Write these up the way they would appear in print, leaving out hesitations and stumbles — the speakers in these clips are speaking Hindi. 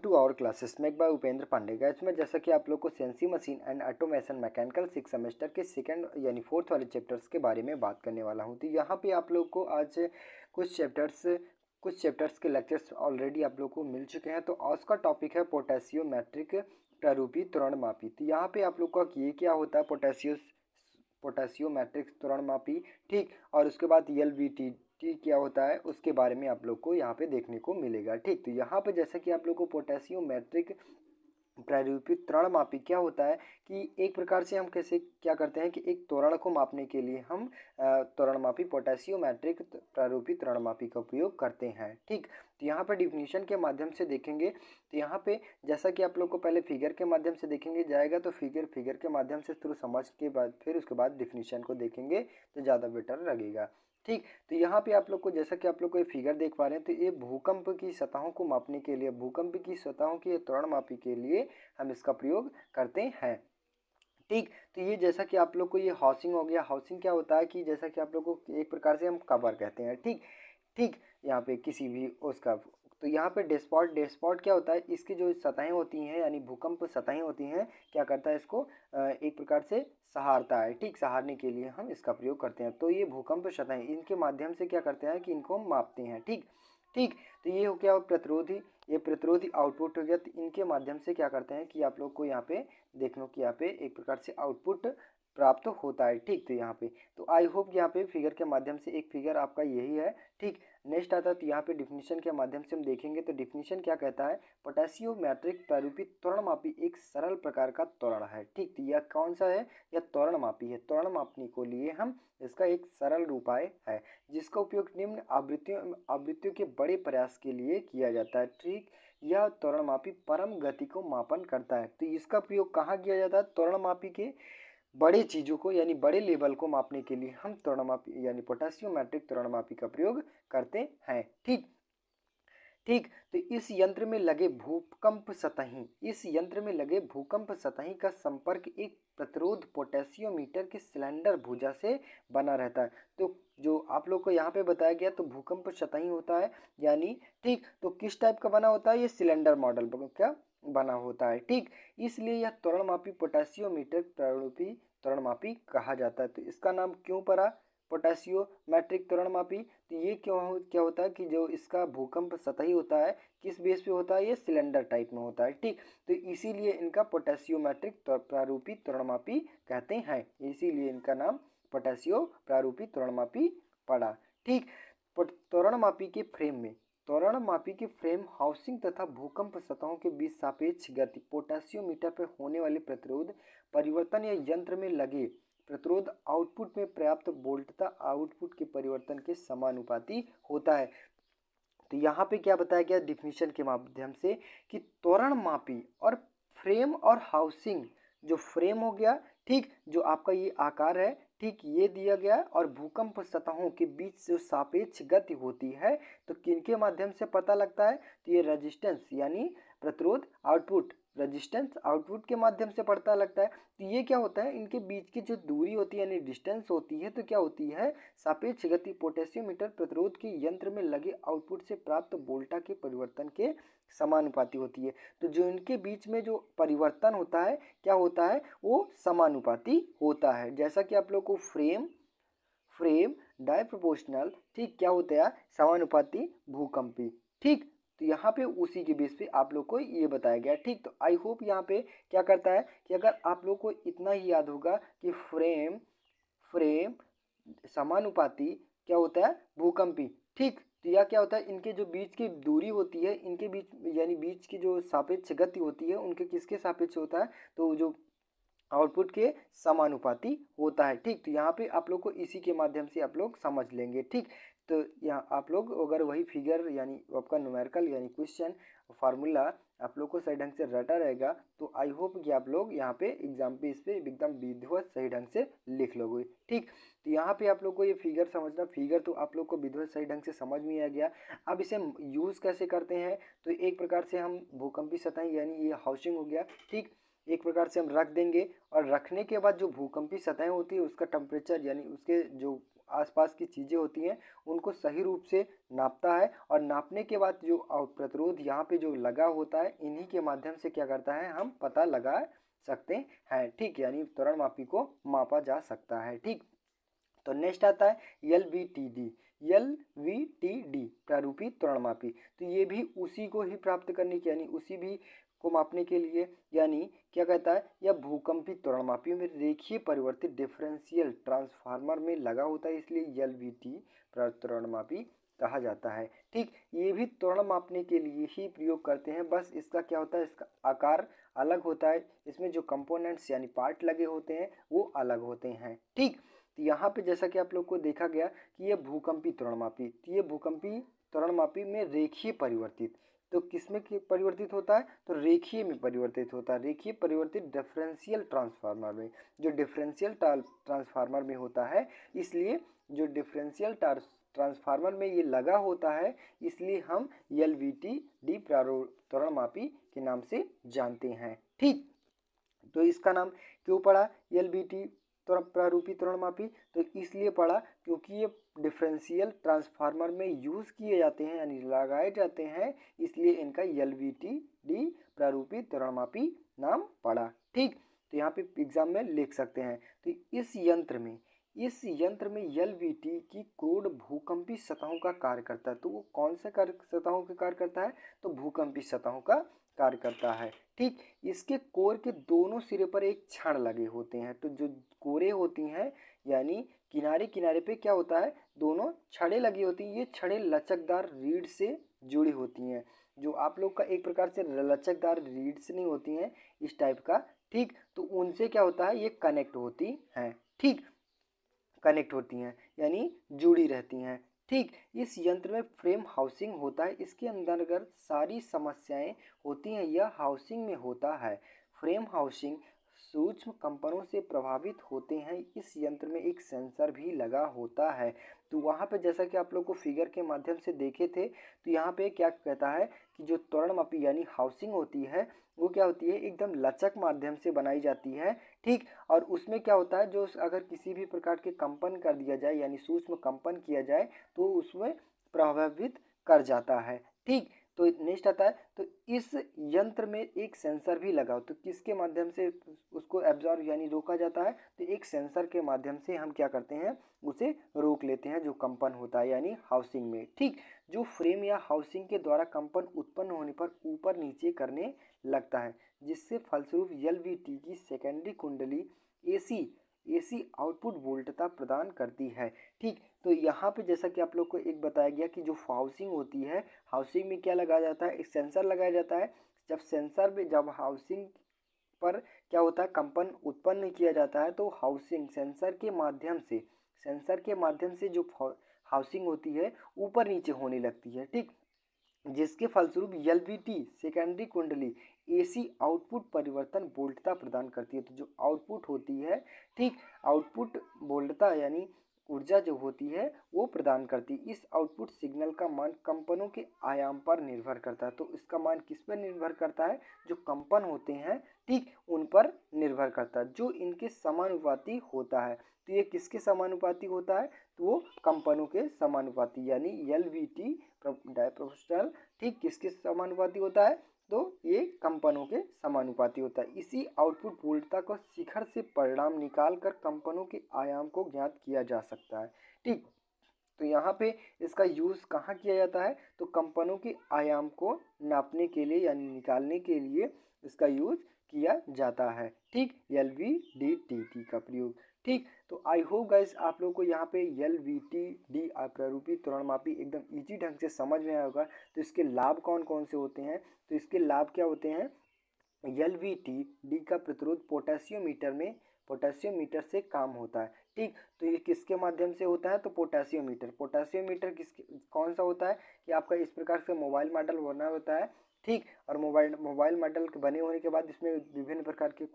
To our classes make by Upendra Pandey. Guys में जैसा कि आप लोग को CNC machine and automation mechanical 6 semester के सेकंड यानी फोर्थ वाले चैप्टर्स के बारे में बात करने वाला हूं। तो यहाँ पे आप लोग को आज कुछ चैप्टर्स के लेक्चर्स ऑलरेडी आप लोग को मिल चुके हैं। तो आज का टॉपिक है पोटेशियोमेट्रिक प्रारूपी त्वरणमापी। तो यहाँ पे आप लोग का ये क्या होता है पोटेशियोमेट्रिक त्वरणमापी, ठीक। और उसके बाद एलवीटी क्या होता है उसके बारे में आप लोग को यहाँ पे देखने को मिलेगा, ठीक। तो यहाँ पे जैसे कि आप लोग को पोटेशियोमेट्रिक प्रारूपिक त्वरणमापी क्या होता है कि एक प्रकार से हम कैसे क्या करते हैं कि एक त्वरण को मापने के लिए हम त्वरणमापी पोटेशियोमेट्रिक प्रारूपिक त्वरणमापी का उपयोग करते हैं, ठीक। तो यहाँ पे डिफिनीशन के माध्यम से देखेंगे। तो यहाँ पे जैसा कि आप लोग को पहले फिगर के माध्यम से देखेंगे जाएगा, तो फिगर के माध्यम से थ्रू समझ के बाद फिर उसके बाद डिफिनीशन को देखेंगे तो ज़्यादा बेटर लगेगा, ठीक। तो यहाँ पे आप लोग को जैसा कि आप लोग को ये फिगर देख पा रहे हैं, तो ये भूकंप की सतहों को मापने के लिए, भूकंप की सतहों की त्वरणमापी के लिए हम इसका प्रयोग करते हैं, ठीक। तो ये जैसा कि आप लोग को ये हाउसिंग हो गया। हाउसिंग क्या होता है कि जैसा कि आप लोग को एक प्रकार से हम कवर कहते हैं, ठीक ठीक। यहाँ पे किसी भी उसका, तो यहाँ पे डेस्पॉट क्या होता है, इसकी जो सतहें होती हैं यानी भूकंप सतहें होती हैं, क्या करता है इसको एक प्रकार से सहारता है, ठीक। सहारने के लिए हम इसका प्रयोग करते हैं। तो ये भूकंप सतहें इनके माध्यम से क्या करते हैं कि इनको हम मापते हैं, ठीक ठीक। तो ये हो गया प्रतिरोधी, ये प्रतिरोधी आउटपुट हो गया। तो इनके माध्यम से क्या करते हैं कि आप लोग को यहाँ पे देखने को यहाँ पे एक प्रकार से आउटपुट प्राप्त होता है, ठीक। तो यहाँ पे तो आई होप यहाँ पे फिगर के माध्यम से एक फिगर आपका यही है, ठीक। नेक्स्ट आता है तो यहाँ पे डिफिनीशन के माध्यम से हम देखेंगे। तो डिफिनीशन क्या कहता है, पोटेशियोमेट्रिक प्रारूपिक त्वरणमापी एक सरल प्रकार का त्वरण है, ठीक। तो यह कौन सा है, यह त्वरणमापी है। त्वरण मापने को लिए हम इसका एक सरल उपाय है जिसका उपयोग निम्न आवृत्तियों के बड़े प्रयास के लिए किया जाता है, ठीक। यह त्वरणमापी परम गति को मापन करता है। तो इसका प्रयोग कहाँ किया जाता है, त्वरणमापी के बड़े चीज़ों को यानी बड़े लेवल को मापने के लिए हम त्वरणमापी यानी पोटेशियोमेट्रिक त्वरणमापी का प्रयोग करते हैं, ठीक ठीक। तो इस यंत्र में लगे भूकंप सतही का संपर्क एक प्रतिरोध पोटेशियोमीटर के सिलेंडर भुजा से बना रहता है। तो जो आप लोग को यहाँ पे बताया गया तो भूकंप सतही होता है यानी, ठीक। तो किस टाइप का बना होता है, ये सिलेंडर मॉडल क्या बना होता है, ठीक। इसलिए यह त्वरणमापी पोटेशियोमीटर प्रारूपी त्वरणमापी कहा जाता है। तो इसका नाम क्यों पड़ा पोटेशियोमेट्रिक त्वरणमापी, तो ये क्या होता है कि जो इसका भूकंप सतही होता है किस बेस पे होता है, ये सिलेंडर टाइप में होता है, ठीक। तो इसीलिए इनका पोटेशियोमेट्रिक प्रारूपी त्वरणमापी कहते हैं, इसीलिए इनका नाम पोटेशियो प्रारूपी त्वरणमापी पड़ा, ठीक। त्वरणमापी के फ्रेम हाउसिंग तथा भूकंप सतहों के बीच सापेक्ष गति पोटेशियोमीटर पर होने वाले प्रतिरोध परिवर्तन या यंत्र में लगे प्रतिरोध आउटपुट में पर्याप्त वोल्टता आउटपुट के परिवर्तन के समानुपाती होता है। तो यहाँ पे क्या बताया गया डिफिनीशन के माध्यम से कि त्वरणमापी और फ्रेम और हाउसिंग, जो फ्रेम हो गया, ठीक, जो आपका ये आकार है, ठीक, ये दिया गया, और भूकंप सतहों के बीच जो सापेक्ष गति होती है तो किनके माध्यम से पता लगता है, तो ये रेजिस्टेंस यानी प्रतिरोध आउटपुट के माध्यम से पता लगता है। तो ये क्या होता है, इनके बीच की जो दूरी होती है यानी डिस्टेंस होती है, तो क्या होती है सापेक्ष गति पोटेशियोमीटर प्रतिरोध के यंत्र में लगे आउटपुट से प्राप्त वोल्टा के परिवर्तन के समानुपाती होती है। तो जो इनके बीच में जो परिवर्तन होता है क्या होता है, वो समानुपाती होता है। जैसा कि आप लोग को फ्रेम डाई प्रोपोर्शनल, ठीक, क्या होता है समानुपाती भूकंपी, ठीक। तो यहाँ पे उसी के बेस पे आप लोग को ये बताया गया, ठीक। तो आई होप यहाँ पे क्या करता है कि अगर आप लोग को इतना ही याद होगा कि फ्रेम समानुपाती क्या होता है भूकंपी, ठीक। तो यह क्या होता है, इनके जो बीच की दूरी होती है, इनके बीच यानी बीच की जो सापेक्ष गति होती है उनके किसके सापेक्ष होता है, तो जो आउटपुट के समानुपाती होता है, ठीक। तो यहाँ पे आप लोग को इसी के माध्यम से आप लोग समझ लेंगे, ठीक। तो यहाँ आप लोग अगर वही फिगर यानी आपका न्यूमेरिकल यानी क्वेश्चन फार्मूला आप लोग को सही ढंग से रटा रहेगा तो आई होप कि आप लोग यहाँ पे एग्जाम पे इस पे एकदम विधिवत सही ढंग से लिख लोगे, ठीक। तो यहाँ पे आप लोग को ये फिगर समझना, फिगर तो आप लोग को विधिवत सही ढंग से समझ में आ गया। अब इसे यूज़ कैसे करते हैं, तो एक प्रकार से हम भूकंपी सतह यानी ये हाउसिंग हो गया, ठीक, एक प्रकार से हम रख देंगे, और रखने के बाद जो भूकंपी सतह होती है उसका टेम्परेचर यानी उसके जो आसपास की चीज़ें होती हैं उनको सही रूप से नापता है, और नापने के बाद जो प्रतिरोध यहाँ पे जो लगा होता है इन्हीं के माध्यम से क्या करता है, हम पता लगा सकते हैं। ठीक, यानी त्वरण मापी को मापा जा सकता है। ठीक, तो नेक्स्ट आता है LVTD। LVTD प्रारूपी त्वरणमापी, तो ये भी उसी को ही प्राप्त करने की, यानी उसी भी को मापने के लिए, यानी क्या कहता है, यह भूकंपी त्वरणमापी में रेखीय परिवर्तित डिफरेंशियल ट्रांसफार्मर में लगा होता है, इसलिए LVT त्वरणमापी कहा जाता है। ठीक, ये भी त्वरण मापने के लिए ही प्रयोग करते हैं, बस इसका क्या होता है, इसका आकार अलग होता है, इसमें जो कंपोनेंट्स यानी पार्ट लगे होते हैं वो अलग होते हैं। ठीक, तो यहाँ पे जैसा कि आप लोग को देखा गया कि ये भूकंपी त्वरणमापी, तो ये भूकंपी त्वरणमापी में रेखीय परिवर्तित, तो किसमें परिवर्तित होता है, तो रेखीय में परिवर्तित होता है, रेखीय परिवर्तित डिफरेंशियल ट्रांसफार्मर में, जो डिफरेंशियल ट्रांसफार्मर में होता है, इसलिए जो डिफरेंशियल ट्रांसफार्मर में ये लगा होता है, इसलिए हम LVTD त्वरणमापी के नाम से जानते हैं। ठीक, तो इसका नाम क्यों पड़ा LVT प्रारूपी त्वरणमापी, तो इसलिए पड़ा क्योंकि ये डिफरेंशियल ट्रांसफार्मर में यूज़ किए जाते हैं यानी लगाए जाते हैं, इसलिए इनका LVTD प्रारूपी त्वरणमापी नाम पड़ा। ठीक, तो यहाँ पे एग्जाम में लिख सकते हैं। तो इस यंत्र में LVT की क्रोड भूकंपी सतहों का कार्य करता है, तो वो कौन से सतहों का कार्य करता है, तो भूकंपी सतहों का कार्य करता है। ठीक, इसके कोर के दोनों सिरे पर एक छड़ लगे होते हैं, तो जो कोरे होती हैं यानी किनारे किनारे पे क्या होता है, दोनों छड़ें लगी होती हैं, ये छड़ें लचकदार रीढ़ से जुड़ी होती हैं, जो आप लोग का एक प्रकार से लचकदार रीढ़ से नहीं होती हैं इस टाइप का। ठीक, तो उनसे क्या होता है, ये कनेक्ट होती हैं। ठीक, कनेक्ट होती हैं यानी जुड़ी रहती हैं। ठीक, इस यंत्र में फ्रेम हाउसिंग होता है, इसके अंतर्गत सारी समस्याएं होती हैं, यह हाउसिंग में होता है। फ्रेम हाउसिंग सूक्ष्म कंपनों से प्रभावित होते हैं, इस यंत्र में एक सेंसर भी लगा होता है। तो वहाँ पे जैसा कि आप लोग को फिगर के माध्यम से देखे थे, तो यहाँ पे क्या कहता है कि जो त्वरणमापी यानी हाउसिंग होती है वो क्या होती है, एकदम लचक माध्यम से बनाई जाती है। ठीक, और उसमें क्या होता है, जो अगर किसी भी प्रकार के कंपन कर दिया जाए यानी सूक्ष्म कंपन किया जाए तो उसमें प्रभावित कर जाता है। ठीक, तो नेक्स्ट आता है, तो इस यंत्र में एक सेंसर भी लगा हो, तो किसके माध्यम से उसको एब्जॉर्ब यानी रोका जाता है, तो एक सेंसर के माध्यम से हम क्या करते हैं, उसे रोक लेते हैं जो कंपन होता है यानी हाउसिंग में। ठीक, जो फ्रेम या हाउसिंग के द्वारा कंपन उत्पन्न होने पर ऊपर नीचे करने लगता है, जिससे फलस्वरूप LVT की सेकेंडरी कुंडली AC आउटपुट वोल्टता प्रदान करती है। ठीक, तो यहाँ पे जैसा कि आप लोग को एक बताया गया कि जो हाउसिंग होती है, हाउसिंग में क्या लगाया जाता है, एक सेंसर लगाया जाता है। जब हाउसिंग पर क्या होता है, कंपन उत्पन्न किया जाता है, तो हाउसिंग सेंसर के माध्यम से जो हाउसिंग होती है ऊपर नीचे होने लगती है। ठीक, जिसके फलस्वरूप LVT सेकेंडरी कुंडली AC आउटपुट परिवर्तन वोल्टता प्रदान करती है, तो जो आउटपुट होती है, ठीक, आउटपुट वोल्टता यानी ऊर्जा जो होती है वो प्रदान करती है। इस आउटपुट सिग्नल का मान कंपनों के आयाम पर निर्भर करता है, तो इसका मान किस पर निर्भर करता है, जो कंपन होते हैं, ठीक, उन पर निर्भर करता है, जो इनके समानुपाती होता है। तो ये किसके समानुपाती होता है, तो वो कंपनों के समानुपाती यानी LVT डायप्रोपोर्शनल, ठीक, किसके समानुपाती होता है, तो ये कंपनों के समानुपाती होता है। इसी आउटपुट वोल्टता को शिखर से परिणाम निकाल कर कंपनों के आयाम को ज्ञात किया जा सकता है। ठीक, तो यहाँ पे इसका यूज़ कहाँ किया जाता है, तो कंपनों के आयाम को नापने के लिए यानी निकालने के लिए इसका यूज़ किया जाता है। ठीक, LVDT का प्रयोग। ठीक, तो आई होप गाइस आप लोग को यहाँ पे LVTD प्रारूपी त्वरणमापी एकदम इजी ढंग से समझ में आया होगा। तो इसके लाभ कौन कौन से होते हैं, तो इसके लाभ क्या होते हैं, LVTD का प्रतिरोध पोटेशियोमीटर से काम होता है। ठीक, तो ये किसके माध्यम से होता है, तो पोटेशियोमीटर कौन सा होता है कि आपका इस प्रकार से मोबाइल मॉडल बना होता है। ठीक, और मोबाइल मॉडल बने होने के बाद इसमें विभिन्न प्रकार के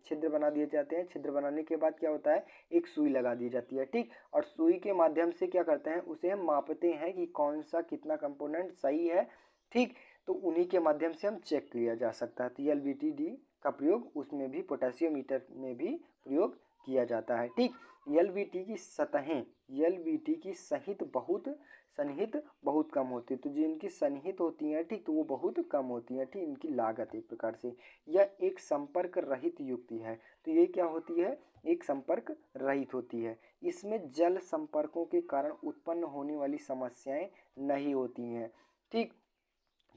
छिद्र बना दिए जाते हैं। छिद्र बनाने के बाद क्या होता है, एक सुई लगा दी जाती है। ठीक, और सुई के माध्यम से क्या करते हैं, उसे हम मापते हैं कि कौन सा कितना कंपोनेंट सही है। ठीक, तो उन्हीं के माध्यम से हम चेक किया जा सकता है। तो LVTD का प्रयोग उसमें भी पोटेशियोमीटर में भी प्रयोग किया जाता है। ठीक, एलबीटी की सतहें, एलबीटी की सन्निहित बहुत कम होती है। तो जो इनकी सन्निहित होती हैं, ठीक, तो वो बहुत कम होती हैं। ठीक, इनकी लागत एक प्रकार से, यह एक संपर्क रहित युक्ति है। तो ये क्या होती है, एक संपर्क रहित होती है। इसमें जल संपर्कों के कारण उत्पन्न होने वाली समस्याएं नहीं होती हैं। ठीक,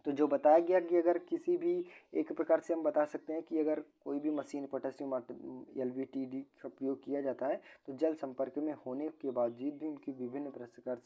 तो जो बताया गया कि अगर किसी भी एक प्रकार से हम बता सकते हैं कि अगर कोई भी मशीन पोटेशियम एलबीटीडी का प्रयोग किया जाता है तो जल संपर्क में होने के बावजूद भी उनकी विभिन्न प्रकार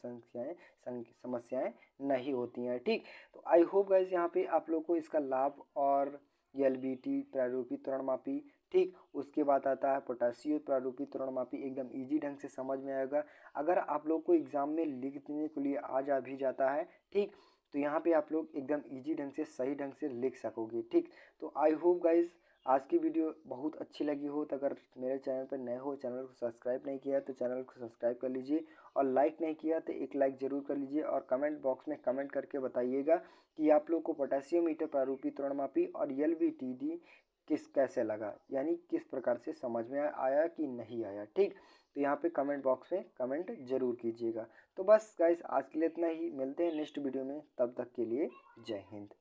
समस्याएं नहीं होती हैं। ठीक, तो आई होप गाइस यहाँ पे आप लोग को इसका लाभ और एलबीटी प्रारूपित त्वरणमापी, ठीक, उसके बाद आता है पोटेशियम प्रारूपित त्वरणमापी, एकदम इजी ढंग से समझ में आएगा। अगर आप लोग को एग्जाम में लिख देने के लिए आ जा भी जाता है, ठीक, तो यहाँ पे आप लोग एकदम इजी ढंग से सही ढंग से लिख सकोगे। ठीक, तो आई होप गाइज आज की वीडियो बहुत अच्छी लगी हो। तो अगर मेरे चैनल पर नए हो, चैनल को सब्सक्राइब नहीं किया है तो चैनल को सब्सक्राइब कर लीजिए, और लाइक नहीं किया तो एक लाइक ज़रूर कर लीजिए, और कमेंट बॉक्स में कमेंट करके बताइएगा कि आप लोग को पोटेशियम मीटर प्रारूपित त्वरणमापी और एलबीटीडी कैसे लगा, यानी किस प्रकार से समझ में आया कि नहीं आया। ठीक, तो यहाँ पे कमेंट बॉक्स में कमेंट जरूर कीजिएगा। तो बस गाइस आज के लिए इतना ही, मिलते हैं नेक्स्ट वीडियो में, तब तक के लिए जय हिंद।